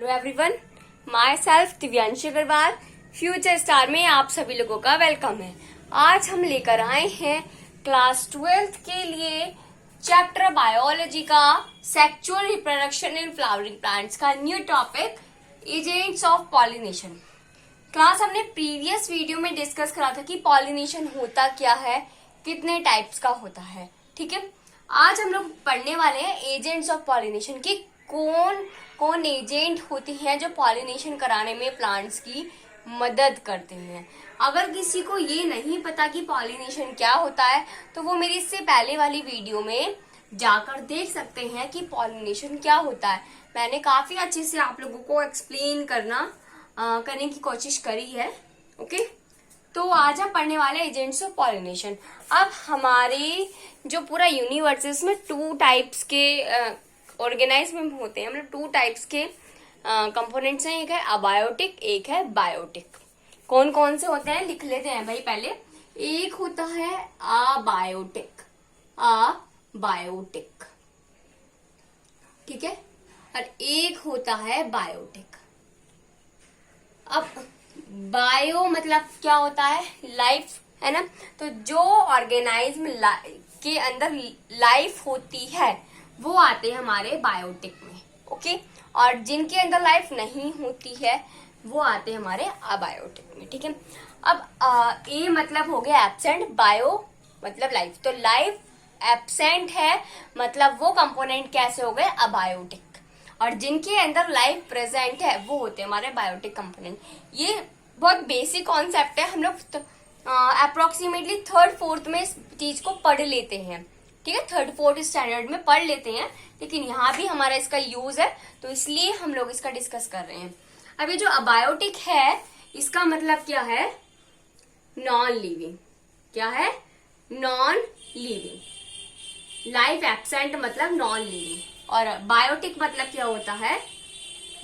Hello everyone, myself Divyanshi Agarwal, future star में आप सभी लोगों का वेलकम है। आज हम लेकर आए हैं क्लास 12th के लिए चैप्टर बायोलॉजी का sexual reproduction in flowering plants का new topic agents of pollination. Class हमने प्रीवियस वीडियो में डिस्कस करा था कि पॉलिनेशन होता क्या है, कितने टाइप्स का होता है। ठीक है, आज हम लोग पढ़ने वाले हैं एजेंट्स ऑफ पॉलिनेशन की कौन कौन एजेंट होते हैं जो पॉलिनेशन कराने में प्लांट्स की मदद करते हैं। अगर किसी को ये नहीं पता कि पॉलिनेशन क्या होता है तो वो मेरी इससे पहले वाली वीडियो में जाकर देख सकते हैं कि पॉलिनेशन क्या होता है। मैंने काफी अच्छे से आप लोगों को एक्सप्लेन करने की कोशिश करी है। ओके, तो आज हम पढ़ने वाले एजेंट्स ऑफ पॉलिनेशन। अब हमारे जो पूरा यूनिवर्स है इसमें 2 टाइप्स के ऑर्गेनाइज्म होते हैं, मतलब 2 टाइप्स के कंपोनेंट्स हैं। एक है अबायोटिक, एक है बायोटिक। कौन कौन से होते हैं लिख लेते हैं भाई पहले। एक होता है अबायोटिक, अबायोटिक, ठीक है, और एक होता है बायोटिक। अब बायो मतलब क्या होता है, लाइफ, है ना। तो जो ऑर्गेनाइज्म के अंदर लाइफ होती है वो आते हैं हमारे बायोटिक में। ओके, और जिनके अंदर लाइफ नहीं होती है वो आते हैं हमारे अबायोटिक में। ठीक है, अब ए मतलब हो गया एब्सेंट, बायो मतलब लाइफ। तो लाइफ एब्सेंट है मतलब वो कंपोनेंट कैसे हो गए, अबायोटिक। और जिनके अंदर लाइफ प्रेजेंट है वो होते हैं हमारे बायोटिक कंपोनेंट। ये बहुत बेसिक कॉन्सेप्ट है, हम लोग अप्रोक्सीमेटली 3rd 4th में इस चीज को पढ़ लेते हैं। ठीक है, 3rd 4th स्टैंडर्ड में पढ़ लेते हैं, लेकिन यहाँ भी हमारा इसका यूज है तो इसलिए हम लोग इसका डिस्कस कर रहे हैं। अब ये जो अबायोटिक है इसका मतलब क्या है, नॉन लिविंग। क्या है, नॉन लिविंग। लाइफ एब्सेंट मतलब नॉन लिविंग, और बायोटिक मतलब क्या होता है,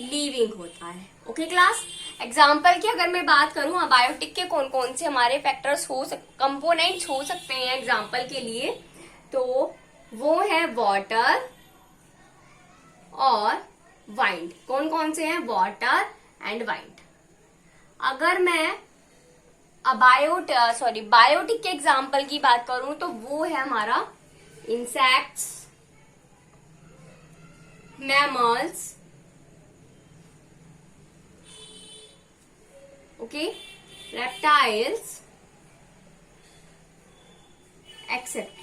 लिविंग होता है। ओके क्लास, एग्जाम्पल की अगर मैं बात करूं अबायोटिक के कौन कौन से हमारे फैक्टर्स कंपोनेंट्स हो सकते हैं एग्जाम्पल के लिए, तो वो है वाटर और वाइंड। कौन कौन से हैं, वाटर एंड वाइंड। अगर मैं बायोटिक के एग्जाम्पल की बात करूं तो वो है हमारा insects, mammals, okay, reptiles etcetera.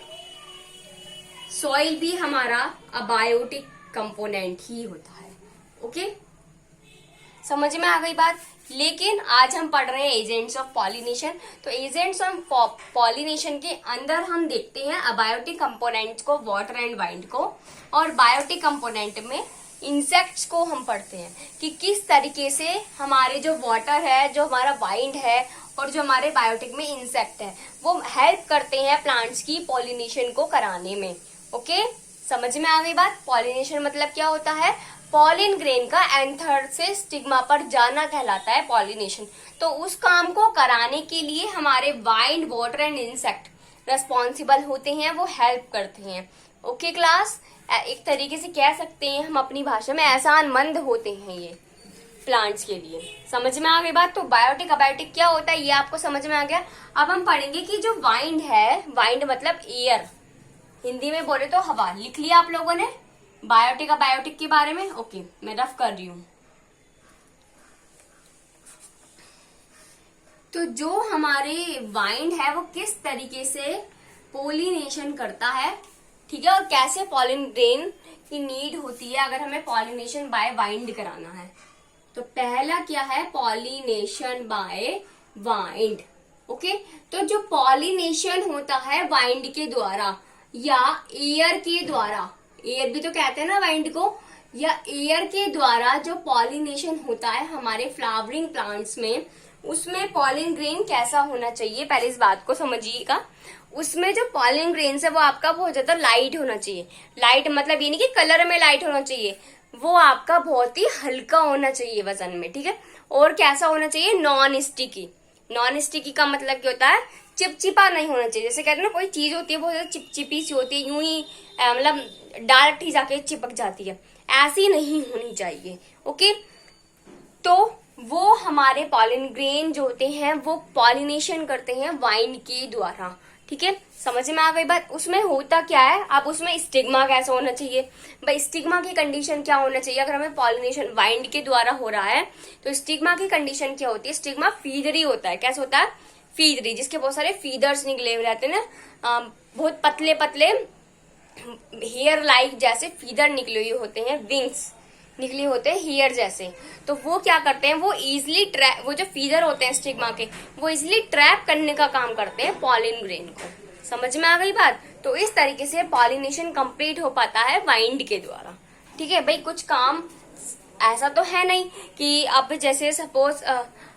Soil भी हमारा अबायोटिक कंपोनेंट ही होता है। ओके, समझ में आ गई बात। लेकिन आज हम पढ़ रहे हैं एजेंट्स ऑफ पॉलिनेशन। तो एजेंट्स ऑफ पॉलिनेशन के अंदर हम देखते हैं अबायोटिक कंपोनेंट्स को, वाटर एंड वाइंड को, और बायोटिक कंपोनेंट में इंसेक्ट्स को हम पढ़ते हैं कि किस तरीके से हमारे जो वाटर है, जो हमारा वाइंड है और जो हमारे बायोटिक में इंसेक्ट है वो हेल्प करते हैं प्लांट्स की पॉलिनेशन को कराने में। ओके, समझ में आ गई बात। पॉलिनेशन मतलब क्या होता है, पॉलिन ग्रेन का एंथर से स्टिग्मा पर जाना कहलाता है पॉलिनेशन। तो उस काम को कराने के लिए हमारे wind, water and insect responsible होते हैं, वो हेल्प करते हैं। ओके क्लास, एक तरीके से कह सकते हैं हम अपनी भाषा में एहसानमंद होते हैं ये प्लांट्स के लिए। समझ में आ गई बात। तो बायोटिक अबायोटिक क्या होता है ये आपको समझ में आ गया। अब हम पढ़ेंगे कि जो वाइंड है, वाइंड मतलब एयर, हिंदी में बोले तो हवा। लिख लिया आप लोगों ने बायोटिक अबायोटिक के बारे में। ओके, मैं रफ कर रही हूं। तो जो हमारे वाइंड है वो किस तरीके से पोलिनेशन करता है, ठीक है, और कैसे पॉलिन ग्रेन की नीड होती है अगर हमें पॉलिनेशन बाय वाइंड कराना है। तो पहला क्या है, पॉलिनेशन बाय वाइंड। ओके, तो जो पॉलिनेशन होता है वाइंड के द्वारा या एयर के द्वारा, एयर भी तो कहते हैं ना वाइंड को, या एयर के द्वारा जो पॉलिनेशन होता है हमारे फ्लावरिंग प्लांट्स में, उसमें पॉलिन ग्रेन कैसा होना चाहिए, पहले इस बात को समझिएगा। उसमें जो पॉलिन ग्रेन है वो आपका बहुत ज्यादा लाइट होना चाहिए। लाइट मतलब ये नहीं कि कलर में लाइट होना चाहिए, वो आपका बहुत ही हल्का होना चाहिए वजन में। ठीक है, और कैसा होना चाहिए, नॉन स्टिकी। नॉन स्टिकी का मतलब क्या होता है, चिपचिपा नहीं होना चाहिए। जैसे कहते हैं ना कोई चीज होती है बहुत ज्यादा चिपचिपी सी होती है, यूं ही मतलब डायरेक्ट ही जाके चिपक जाती है, ऐसी नहीं होनी चाहिए। ओके, तो वो हमारे पॉलिन ग्रेन जो होते हैं वो पॉलिनेशन करते हैं वाइंड के द्वारा। ठीक है, समझ में आ गई बात। उसमें होता क्या है, अब उसमें स्टिग्मा कैसा होना चाहिए भाई, स्टिग्मा की कंडीशन क्या होना चाहिए अगर हमें पॉलिनेशन वाइंड के द्वारा हो रहा है। तो स्टिग्मा की कंडीशन क्या होती है, स्टिग्मा फीदरी होता है। कैसा होता है, फीदरी, जिसके बहुत सारे फीदर्स निकले हुए रहते हैं ना, बहुत पतले पतले हेयर लाइक जैसे फीदर निकले हुए होते हैं, विंग्स निकले होते हैं हेयर जैसे। तो वो क्या करते हैं, वो इजिली ट्रैप, वो जो फीदर होते हैं स्टिग्मा के, वो इजिली ट्रैप करने का काम करते हैं पॉलिन ग्रेन को। समझ में आ गई बात। तो इस तरीके से पॉलिनेशन कंप्लीट हो पाता है वाइंड के द्वारा। ठीक है भाई, कुछ काम ऐसा तो है नहीं कि अब जैसे सपोज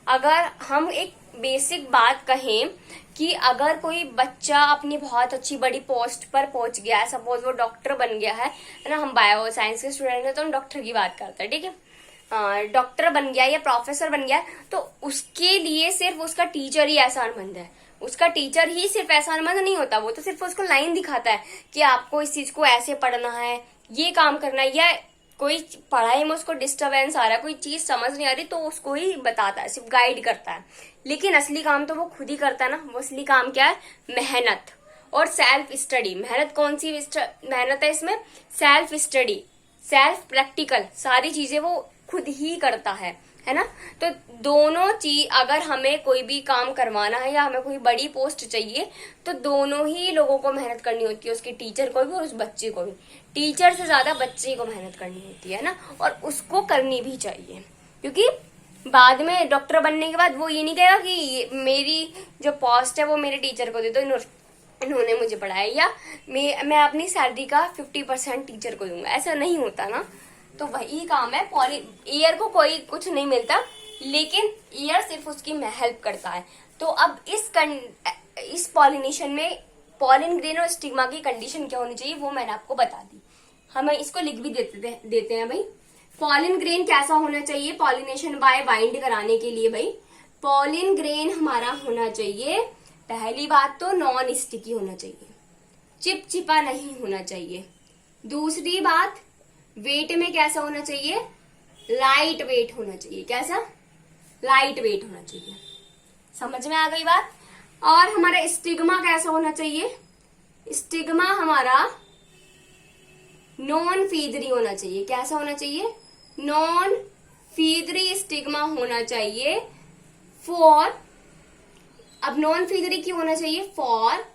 अगर हम एक बेसिक बात कहें कि अगर कोई बच्चा अपनी बहुत अच्छी बड़ी पोस्ट पर पहुंच गया है, सपोज वो डॉक्टर बन गया है ना, हम बायो साइंस के स्टूडेंट हैं तो हम डॉक्टर की बात करते हैं। ठीक है, डॉक्टर बन गया या प्रोफेसर बन गया, तो उसके लिए सिर्फ उसका टीचर ही एहसानमंद है। उसका टीचर ही सिर्फ एहसानमंद नहीं होता, वो तो सिर्फ उसको लाइन दिखाता है कि आपको इस चीज को ऐसे पढ़ना है, ये काम करना है, या कोई पढ़ाई में उसको डिस्टरबेंस आ रहा है, कोई चीज समझ नहीं आ रही, तो उसको ही बताता है, सिर्फ गाइड करता है। लेकिन असली काम तो वो खुद ही करता है ना। वो असली काम क्या है, मेहनत और सेल्फ स्टडी। मेहनत कौन सी मेहनत है इसमें, सेल्फ स्टडी, सेल्फ प्रैक्टिकल, सारी चीजें वो खुद ही करता है ना। तो दोनों चीज, अगर हमें कोई भी काम करवाना है या हमें कोई बड़ी पोस्ट चाहिए, तो दोनों ही लोगों को मेहनत करनी होती है, उसके टीचर को भी और उस बच्चे को भी। टीचर से ज्यादा बच्चे को मेहनत करनी होती है ना, और उसको करनी भी चाहिए, क्योंकि बाद में डॉक्टर बनने के बाद वो ये नहीं कहेगा कि मेरी जो पोस्ट है वो मेरे टीचर को दे दो, इन्होंने मुझे पढ़ाया, या मैं अपनी सैलरी का 50% टीचर को दूंगा। ऐसा नहीं होता ना। तो वही काम है, ईयर को कोई कुछ नहीं मिलता, लेकिन ईयर सिर्फ उसकी हेल्प करता है। तो अब इस पॉलिनेशन में पॉलिन ग्रेन और स्टिग्मा की कंडीशन क्या होनी चाहिए वो मैंने आपको बता दी। हमें इसको लिख भी देते हैं भाई। पॉलिन ग्रेन कैसा होना चाहिए पॉलिनेशन बाय वाइंड कराने के लिए भाई, पॉलिन ग्रेन हमारा होना चाहिए, पहली बात तो नॉन स्टिकी होना चाहिए, चिपचिपा नहीं होना चाहिए। दूसरी बात, वेट में कैसा होना चाहिए, लाइट वेट होना चाहिए। कैसा, लाइट वेट होना चाहिए। समझ में आ गई बात। और हमारा स्टिग्मा कैसा होना चाहिए, स्टिग्मा हमारा नॉन फीदरी होना चाहिए। कैसा होना चाहिए, नॉन फीदरी स्टिग्मा होना चाहिए। फॉर, अब नॉन फीदरी क्यों होना चाहिए, for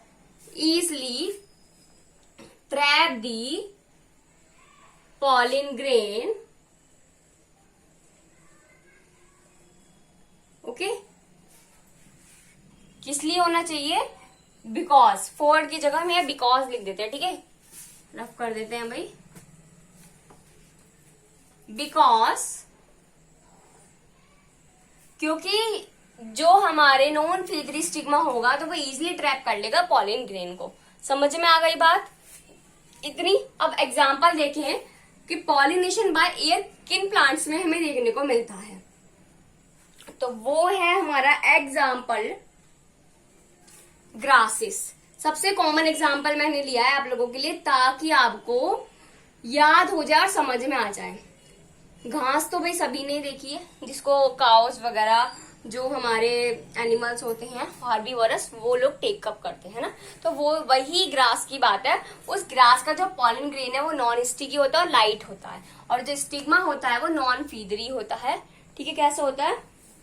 easily trap the pollen grain. Okay, किस लिए होना चाहिए, बिकॉज, फॉर की जगह हम बिकॉज लिख देते हैं, ठीक है, रफ कर देते हैं भाई, बिकॉज, क्योंकि जो हमारे नॉन फीदरी स्टिग्मा होगा तो वो इजिली ट्रैप कर लेगा पॉलिन ग्रेन को। समझ में आ गई बात इतनी। अब एग्जांपल देखें कि पॉलिनेशन बाय एयर किन प्लांट्स में हमें देखने को मिलता है, तो वो है हमारा एग्जाम्पल ग्रासेस। सबसे कॉमन एग्जाम्पल मैंने लिया है आप लोगों के लिए ताकि आपको याद हो जाए और समझ में आ जाए। घास तो भाई सभी ने देखी है, जिसको काउस वगैरह जो हमारे एनिमल्स होते हैं हार्बीवोरस वो लोग टेकअप करते हैं ना, तो वो वही ग्रास की बात है। उस ग्रास का जो पॉलन ग्रेन है वो नॉन स्टिकी होता है और लाइट होता है, और जो स्टिग्मा होता है वो नॉन फीदरी होता है। ठीक है, कैसा होता है,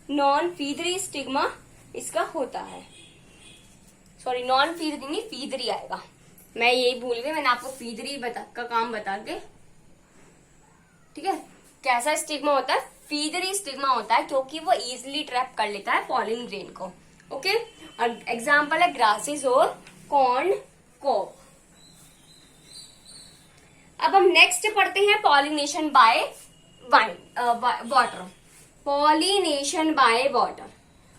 नॉन फीदरी स्टिग्मा इसका होता है। सॉरी, नॉन फीदरी नहीं, फीदरी आएगा, मैं यही भूल गई, मैंने आपको फीदरी का काम बता के। ठीक है, कैसा स्टिग्मा होता है, फीदरी स्टिग्मा होता है, क्योंकि वो इजिली ट्रैप कर लेता है पॉलिन ग्रेन को। ओके, और एग्जाम्पल है ग्रासेस और कॉर्न को। अब हम नेक्स्ट पढ़ते हैं pollination by water. Pollination by water.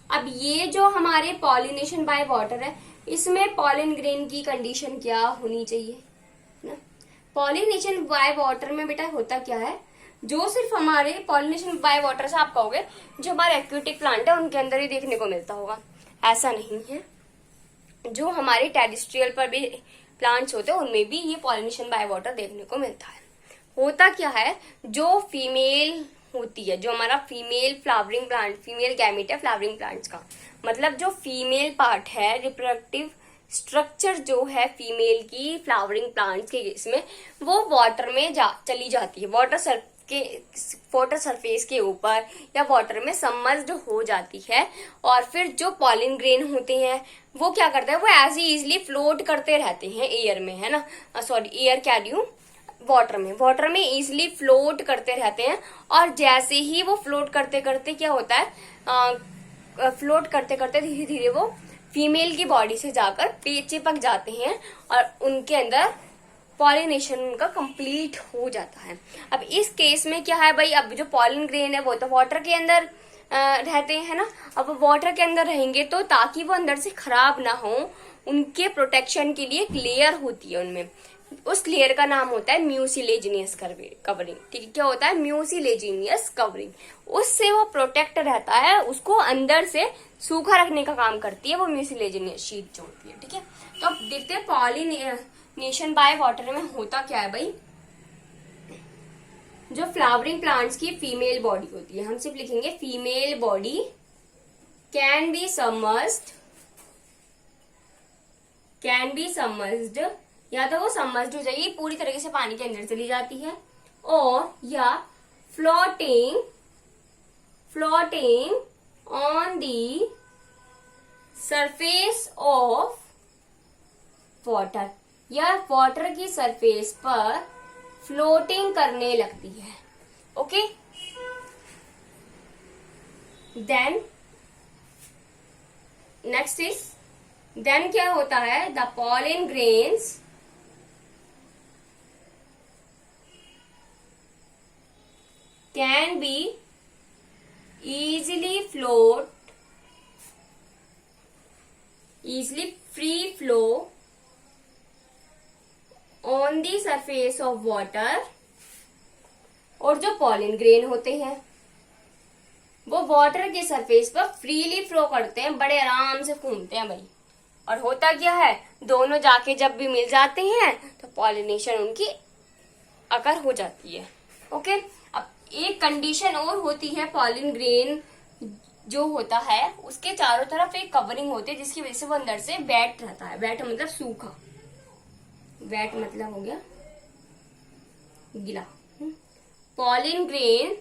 अब ये जो हमारे पॉलिनेशन बाय वाटर है, इसमें पॉलिन ग्रेन की कंडीशन क्या होनी चाहिए ना। पॉलिनेशन बाय वाटर में बेटा होता क्या है, जो सिर्फ हमारे पॉलिनेशन बाय वाटर से आप कहोगे जो हमारे एक्वेटिक प्लांट है उनके अंदर ही देखने को मिलता होगा, ऐसा नहीं है। जो हमारे टेरेस्ट्रियल पर भी प्लांट्स होते हैं उनमें भी ये पॉलिनेशन बाय वाटर देखने को मिलता है। होता क्या है, जो फीमेल होती है, जो हमारा female flowering plant, female gamete है फ्लावरिंग प्लांट्स का, मतलब जो फीमेल पार्ट है, रिप्रोडक्टिव स्ट्रक्चर जो है फीमेल की फ्लावरिंग प्लांट्स के केस में, वो वाटर में चली जाती है, वाटर सरफेस के ऊपर या वाटर में सबमर्ज्ड हो जाती है। और फिर जो पॉलिन ग्रेन होते हैं वो क्या करते हैं, वो ऐसे इजिली फ्लोट करते रहते हैं एयर में, है ना, सॉरी एयर कह रही हूँ, वाटर में इजिली फ्लोट करते रहते हैं। और जैसे ही वो फ्लोट करते करते क्या होता है, फ्लोट करते करते धीरे धीरे वो फीमेल की बॉडी से जाकर चिपक जाते हैं और उनके अंदर पॉलिनेशन उनका कंप्लीट हो जाता है। अब इस केस में क्या है भाई, अब जो पॉलिन ग्रेन है वो तो वाटर के अंदर रहते हैं ना, अब वाटर के अंदर रहेंगे तो ताकि वो अंदर से खराब ना हो, उनके प्रोटेक्शन के लिए एक लेयर होती है उनमें, उस लेयर का नाम होता है म्यूसिलेजिनियस कवरिंग। ठीक है, क्या होता है, म्यूसिलेजिनियस कवरिंग, उससे वो प्रोटेक्ट रहता है, उसको अंदर से सूखा रखने का काम करती है वो म्यूसिलेजिनियस शीट जो होती है। ठीक है, तो अब देखते हैं पॉलिनेशन बाय वाटर में होता क्या है भाई। जो फ्लावरिंग प्लांट्स की फीमेल बॉडी होती है, हम सिर्फ लिखेंगे female body can be submerged, या तो वो सबमर्ज्ड हो जाएगी, पूरी तरीके से पानी के अंदर चली जाती है, और या floating on the surface of water, या वाटर की सरफेस पर फ्लोटिंग करने लगती है। Okay, then next is, then क्या होता है, the pollen grains can be easily free flow on the surface of water, और जो पॉलिन ग्रेन होते हैं वो वाटर के सरफेस पर फ्रीली फ्लो करते हैं, बड़े आराम से घूमते हैं भाई। और होता क्या है, दोनों जाके जब भी मिल जाते हैं तो पॉलिनेशन उनकी अकर हो जाती है। ओके, अब एक कंडीशन और होती है, पॉलिन ग्रेन जो होता है उसके चारों तरफ एक कवरिंग होती है जिसकी वजह से वो अंदर से वेट रहता है। वेट मतलब सूखा, वेट मतलब हो गया गीला। Pollen grain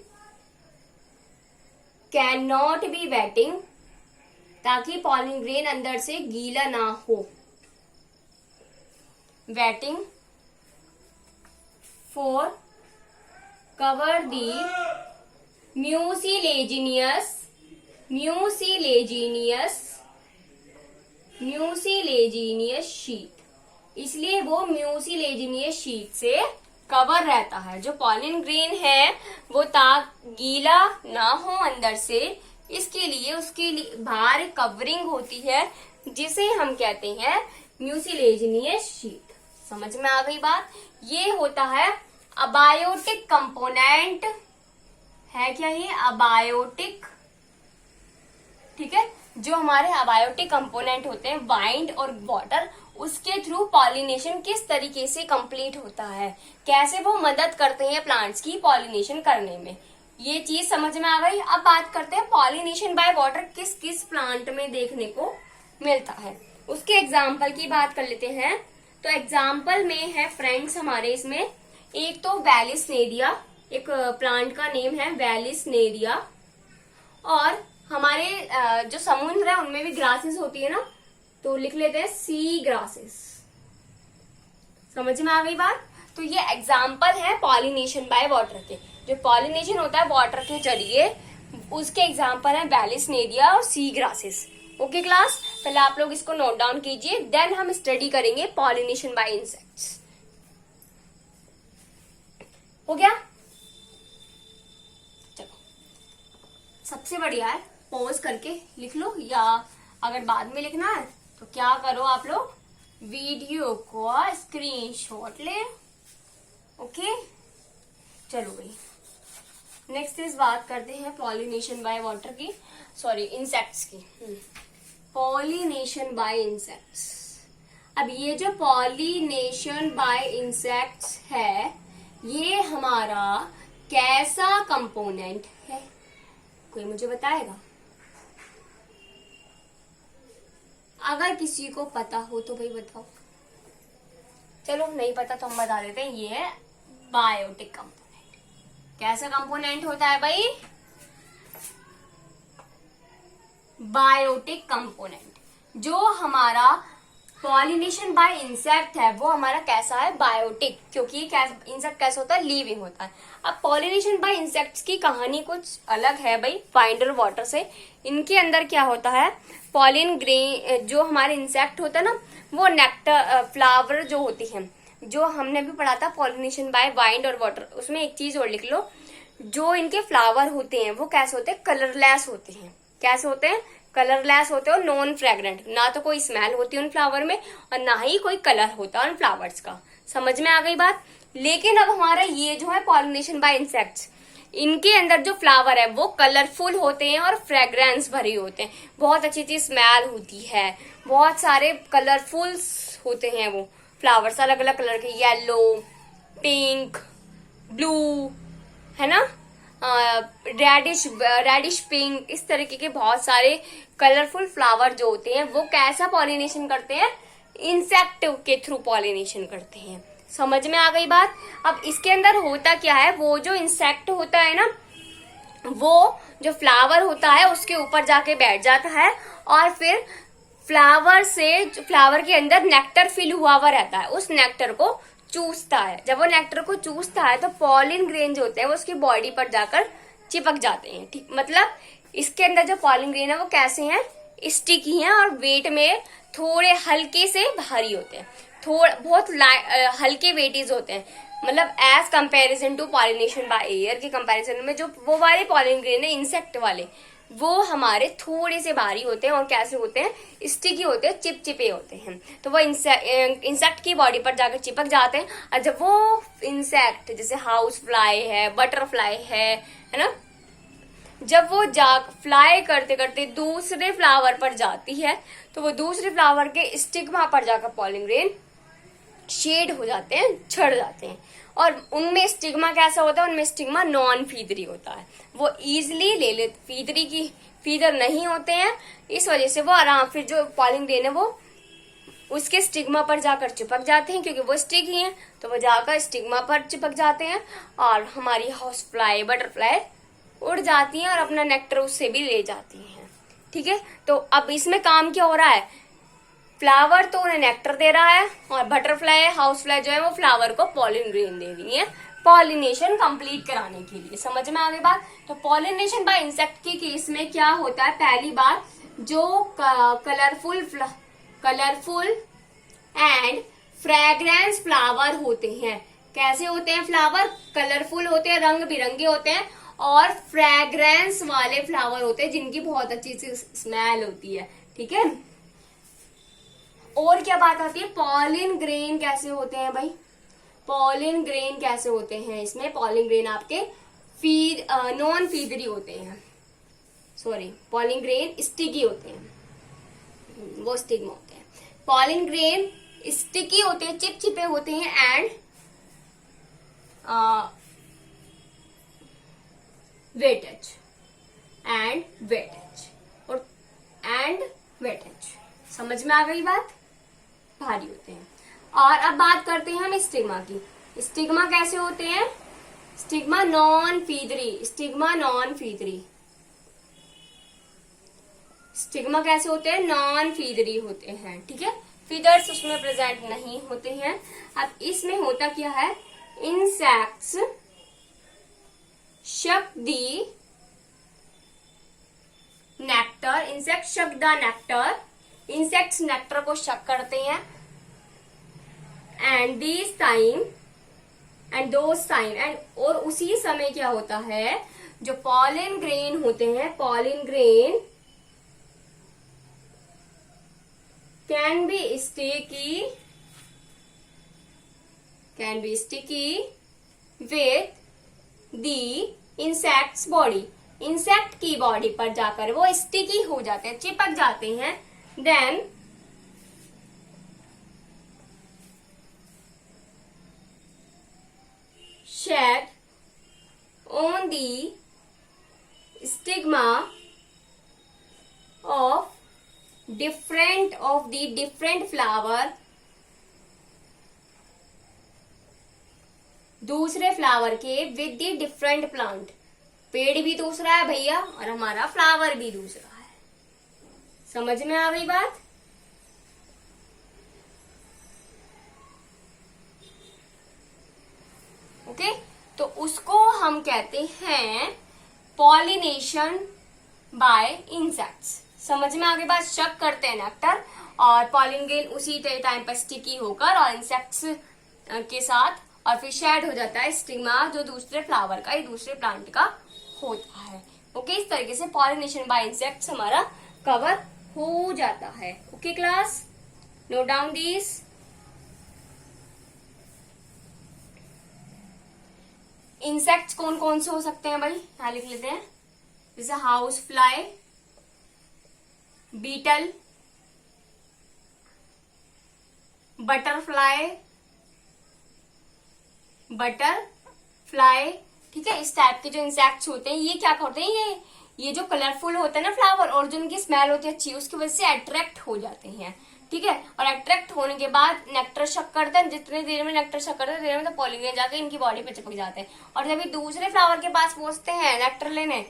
can not be wetting, ताकि पॉलिन ग्रेन अंदर से गीला ना हो। Wetting for cover the mucilaginous sheet, इसलिए वो म्यूसिलेजिनियस शीट से कवर रहता है। जो पॉलिन ग्रेन है वो गीला ना हो अंदर से, इसके लिए उसके लिए बाहर एक कवरिंग होती है जिसे हम कहते हैं म्यूसिलेजिनियस शीट। समझ में आ गई बात। ये होता है अबायोटिक कंपोनेंट, है क्या ये अबायोटिक। ठीक है, जो हमारे अबायोटिक कंपोनेंट होते हैं वाइंड और वाटर, उसके थ्रू पॉलिनेशन किस तरीके से कंप्लीट होता है, कैसे वो मदद करते हैं प्लांट्स की पॉलिनेशन करने में, ये चीज समझ में आ गई। अब बात करते हैं पॉलिनेशन बाय वाटर किस किस प्लांट में देखने को मिलता है, उसके एग्जाम्पल की बात कर लेते हैं। तो एग्जाम्पल में है फ्रेंड्स हमारे इसमें, एक तो वैलिसनेरिया, एक प्लांट का नेम है वैलिसनेरिया, और हमारे जो समुद्र है उनमें भी ग्रासेस होती है ना, तो लिख लेते हैं सी ग्रासेस। समझ में आ गई बात। तो ये एग्जाम्पल है पॉलिनेशन बाय वाटर के। जो पॉलिनेशन होता है वाटर के जरिए, उसके एग्जाम्पल है वैलिसनेरिया और सी ग्रासेस। ओके क्लास, पहले आप लोग इसको नोट डाउन कीजिए, देन हम स्टडी करेंगे पॉलिनेशन बाय इंसेक्ट्स। हो गया, चलो सबसे बढ़िया है पॉज करके लिख लो, या अगर बाद में लिखना है तो क्या करो आप लोग, वीडियो को स्क्रीनशॉट ले। ओके, चलो भाई नेक्स्ट इज बात करते हैं पॉलिनेशन बाय वाटर की, सॉरी इंसेक्ट्स की। Pollination by insects. अब ये जो पॉलिनेशन बाय इंसेक्ट्स है ये हमारा कैसा कंपोनेंट है? कोई मुझे बताएगा? अगर किसी को पता हो तो भाई बताओ। चलो नहीं पता तो हम बता देते हैं, ये है बायोटिक कंपोनेंट। कैसा कंपोनेंट होता है भाई? Biotic component. जो हमारा पॉलिनेशन बाय इंसेक्ट है वो हमारा कैसा है? बायोटिक। क्योंकि इंसेक्ट कैसा होता है? लिविंग होता है। अब पॉलिनेशन बाय इंसेक्ट्स की कहानी कुछ अलग है भाई, फाइंडर वाटर से। इनके अंदर क्या होता है? पॉलिन ग्रेन, जो हमारे इंसेक्ट होता है ना, वो नेक्टर, फ्लावर जो होती है, जो हमने भी पढ़ा था पॉलिनेशन बाय वाइंड और वाटर, उसमें एक चीज और लिख लो, जो इनके फ्लावर होते हैं वो कैसे होते हैं? कलरलेस होते हैं। कैसे होते हैं? कलरलेस होते हैं और नॉन फ्रेग्रेंट। ना तो कोई स्मेल होती है उन फ्लावर में और ना ही कोई कलर होता है उन फ्लावर्स का। समझ में आ गई बात? लेकिन अब हमारा ये जो है पॉलिनेशन बाय इंसेक्ट्स, इनके अंदर जो फ्लावर है वो कलरफुल होते हैं और फ्रेग्रेंस भरे होते हैं। बहुत अच्छी अच्छी स्मेल होती है, बहुत सारे कलरफुल होते हैं वो फ्लावर्स, अलग अलग कलर के, येलो, पिंक, ब्लू, है ना, रेडिश पिंक, इस तरीके के बहुत सारे कलरफुल फ्लावर जो होते हैं वो कैसा पॉलिनेशन करते हैं? इंसेक्ट के थ्रू पॉलिनेशन करते हैं। समझ में आ गई बात? अब इसके अंदर होता क्या है? वो जो इंसेक्ट होता है ना, वो जो फ्लावर होता है उसके ऊपर जाके बैठ जाता है और फिर फ्लावर के अंदर नेक्टर फिल हुआ रहता है, उस नेक्टर को चूसता है। जब वो नेक्टर को चूसता है तो पॉलिन ग्रेन जो होते हैं वो उसकी बॉडी पर जाकर चिपक जाते हैं। ठीक, मतलब इसके अंदर जो पॉलिन ग्रेन है वो कैसे हैं? स्टिकी हैं और वेट में थोड़े हल्के से भारी होते हैं, बहुत हल्के वेटेज होते हैं। मतलब as comparison to pollination by air के कंपैरिजन में जो वो वाले पॉलिन ग्रेन है इंसेक्ट वाले, वो हमारे थोड़े से भारी होते हैं और कैसे होते हैं? स्टिकी होते हैं, चिपचिपे होते हैं। तो वो इंसेक्ट की बॉडी पर जाकर चिपक जाते हैं। और जब वो इंसेक्ट, जैसे हाउस फ्लाई है, बटरफ्लाई है ना, जब वो फ्लाई करते करते दूसरे फ्लावर पर जाती है तो वो दूसरे फ्लावर के स्टिग्मा पर जाकर पॉलिन ग्रेन शेड हो जाते हैं, छड़ जाते हैं। और उनमें स्टिग्मा कैसा होता है? उनमें स्टिग्मा नॉन फीदरी होता है, वो इजिली ले लेते, फीदर नहीं होते हैं, इस वजह से वो आराम, फिर जो पॉलिन ग्रेन है वो उसके स्टिग्मा पर जाकर चिपक जाते हैं, क्योंकि वो स्टिकी हैं तो वो जाकर स्टिग्मा पर चिपक जाते हैं और हमारी हाउस फ्लाई, बटरफ्लाई उड़ जाती हैं और अपना नेक्टर उससे भी ले जाती हैं। ठीक है, तो अब इसमें काम क्या हो रहा है? फ्लावर तो उन्हें नेक्टर दे रहा है और बटरफ्लाई, हाउस फ्लाई जो है वो फ्लावर को पॉलिन ग्रेन दे रही है पॉलिनेशन कंप्लीट कराने के लिए। समझ में आ गई बात? तो पॉलिनेशन बाय इंसेक्ट के केस में क्या होता है? पहली बात, जो कलरफुल एंड फ्रेग्रेंस फ्लावर होते हैं। कैसे होते हैं फ्लावर? कलरफुल होते हैं, रंग बिरंगे होते हैं और फ्रेग्रेंस वाले फ्लावर होते हैं जिनकी बहुत अच्छी सी स्मेल होती है। ठीक है, और क्या बात आती है? पॉलिन ग्रेन कैसे होते हैं भाई? पॉलिन ग्रेन कैसे होते हैं? इसमें पॉलिन ग्रेन आपके नॉन फीदरी होते हैं, सॉरी, पॉलिन ग्रेन स्टिकी होते हैं, वो स्टिग्मा होते हैं। पॉलिन ग्रेन स्टिकी होते हैं, चिपचिपे होते हैं एंड वेटेज एंड वेटेज। समझ में आ गई बात? भारी होते हैं। और अब बात करते हैं हम स्टिग्मा की। स्टिग्मा कैसे होते हैं? Stigma non फीदरी। स्टिग्मा कैसे होते हैं? नॉन फीदरी होते हैं। ठीक है, फीदर्स उसमें प्रेजेंट नहीं होते हैं। अब इसमें होता क्या है? इंसेक्ट्स शक दी नेक्टर, इंसेक्ट शक द नेक्टर, इंसेक्ट्स नेक्टर को शक करते हैं एंड और उसी समय क्या होता है? जो पॉलिन ग्रेन होते हैं, pollen grain can be sticky with the insects body. Insect की बॉडी पर जाकर वो स्टिकी हो जाते हैं, चिपक जाते हैं। Then shed on the stigma of different flower, दूसरे फ्लावर के विद द डिफरेंट प्लांट। पेड़ भी दूसरा है भैया और हमारा फ्लावर भी दूसरा है। समझ में आ गई बात? ओके, तो उसको हम कहते हैं पॉलिनेशन बाय इंसेक्ट्स। समझ में आगे बात? शक करते हैं नेक्टर और पॉलिन ग्रेन उसी टाइम पर स्टिकी होकर और इंसेक्ट्स के साथ और फिर शेड हो जाता है स्टिग्मा जो दूसरे फ्लावर का या दूसरे प्लांट का होता है। ओके, इस तरीके से पॉलिनेशन बाय इंसेक्ट्स हमारा कवर हो जाता है। Okay class, note down this. Insects कौन कौन से हो सकते हैं भाई? यहां लिख लेते हैं, जैसे हाउस फ्लाई, बीटल, बटरफ्लाई, ठीक है। इस टाइप के जो इंसेक्ट्स होते हैं ये क्या करते हैं, ये जो कलरफुल होता है ना फ्लावर और जो उनकी स्मेल होती है अच्छी, उसकी वजह से अट्रैक्ट हो जाते हैं, ठीक है। और अट्रैक्ट होने के बाद नेक्टर शक करते हैं, जितने देर में नेक्टर शक करते हैं देर में तो पॉलिन ग्रेन जाके इनकी बॉडी पे चिपक जाते हैं और जब ये दूसरे फ्लावर के पास पहुंचते हैं नेक्टर लेने,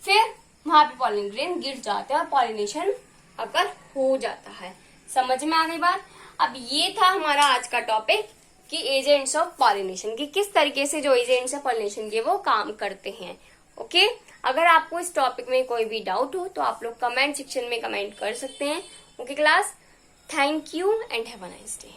फिर वहां पे पॉलिन ग्रेन गिर जाते हैं और पॉलिनेशन अगर हो जाता है। समझ में आ गई बात? अब ये था हमारा आज का टॉपिक कि एजेंट्स ऑफ पॉलिनेशन, की किस तरीके से जो एजेंट्स ऑफ पॉलिनेशन के वो काम करते हैं। ओके, अगर आपको इस टॉपिक में कोई भी डाउट हो तो आप लोग कमेंट सेक्शन में कमेंट कर सकते हैं। Okay class, thank you and have a nice day.